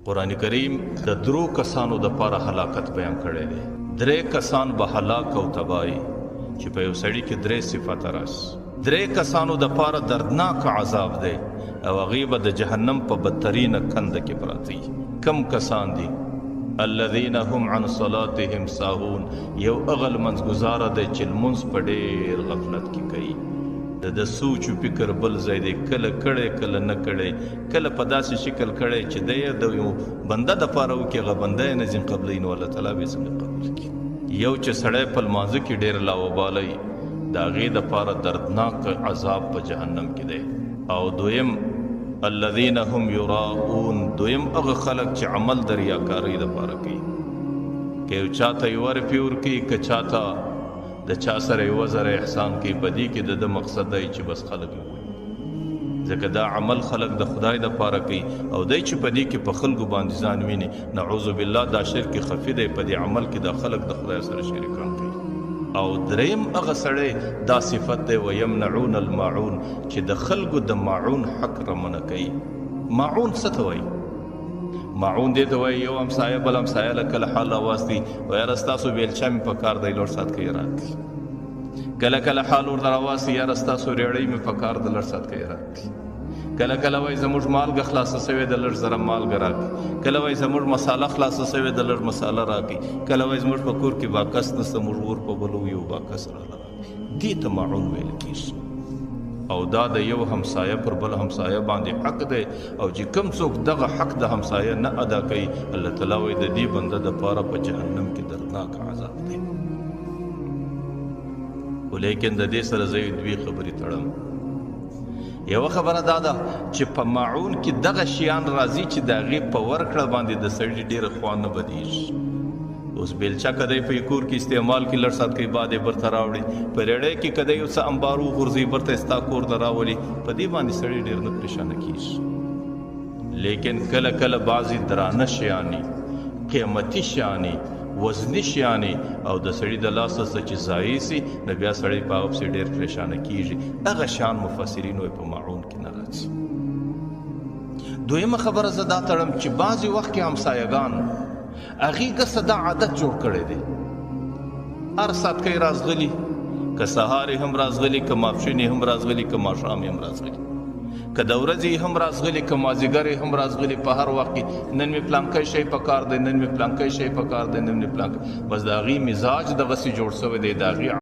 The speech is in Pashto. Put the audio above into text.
قرآن کریم د درو کسانو د پاره هلاکت بیان کړی دی. درې کسان به هلاک او تباہی چې په یو سړي کې درې صفات راشي. درې کسانو د پاره دردناک عذاب دی او هغوی به د جهنم په بدترینه کنده کې پراته وي. کم کسان دي؟ الذین هم عن صلاتهم ساهون. یو هغه لمونځګزاره دی چې لمونځ په ډېر غفلت کې کوي. د سوچ و فکر بل ځای دی، کله کړی کله نه کړی، کله په داسې شکل کړی چې دی د یو بنده دپاره وکړي، هغه بنده یې نه ځین قبلوي، نو الله تعالی به یې څنګه قبول کړي. یو چې سړی په لمانځه کې ډېر لاوبالی، د هغې دپاره دردناک عذاب په جهنم کې دی. او دویم الذین هم یراؤون. دویم هغه خلک چې عمل د ریاکارۍ دپاره کوي، که یو چاته یوه روپۍ ورکوي، که چاته د چا سره یوه زره احسان کوي، په دې کې د ده مقصد دی چې بس خلک وګوري، ځکه دا عمل خلک د خدای دپاره کوي او دی چې په دې کې په خلکو باندې ځان ویني، نعوذ بالله دا شرک خفي دی. په دې عمل کې دا خلک د خدای سره شریکان کوي. او دریم هغه سړی دا صفت دی ویمنعون الماعون، چې د خلکو د ماعون حق رمنه کوي. ماعون څه ته وایي؟ ماعون دې ته وایي یو همسایه بل همسایه له کله حال راواستي، و یاره ستاسو بیلچه مې په کار دی، لوړ سات کوي راکړي. کله کله حال ورته راواستي، یاره ستاسو ریړۍ مې په کار د لږ سات کوي راکړي. کله کله وایي زموږ مالګه خلاصه سوې د لږ زره مالګه راکړي. کله وایي زموږ مساله خلاصه سوې د لږ مساله راکړي. کله وایي زموږ په کور کې باکس نشته، موږ ور په بلو یو باکس راله راکړي. دې ته ماعون ویل کېږي. او دا د یو همسایه پر بل همسایه باندې حق دی، او چې کوم څوک دغه حق د همسایه نه ادا کوي، الله تعالی وایي د دې بنده دپاره په جهنم کې دردناک عذاب دی. خو لیکن د دې سره زه دوې خبرې تړم. یوه خبره دا ده چې په ماعون کې دغه شیان راځي چې د هغې په ورکړه باندې د سړي ډېره خوا نه بدېږي. اوس بیلچه که دی په کور کې استعمال کې لږ سات کوي، بعد یې برته راوړي. په ریړۍ کې که دی یو څه انبار وغورځوي، برته یې ستا کور ته راولي. په دې باندې سړی ډېر نه پریشانه کېږي. لیکن کله کله بعضې درانه شیانې، قیمتي شیانې، وزني شیانې او د سړي د لاسه څه چې ضایع سي، نو بیا سړی په هغه پسې ډېر پریشانه کېږي. هغه شیان مفسرین وایي په ماعون کې نه راځي. دویمه خبره زه دا تړم چې بعضې وخت کې همسایهګان هغې ګسه دا عادت جوړ کړی دی، هر سات کې رازغلي، که سهار یې هم رازغلي، که ماپښین یې هم رازغلي، که ماښام یې هم رازغلي، که د ورځې یې هم رازغلي، که مازدیګر یې هم رازغلي. په هر وخت کې نن مې پلانکی شی په کار دی، نن مې پلانکی شی په کار دی، نن مې پلانکی. بس د هغې مزاج دغسې جوړ شوی دی، د هغې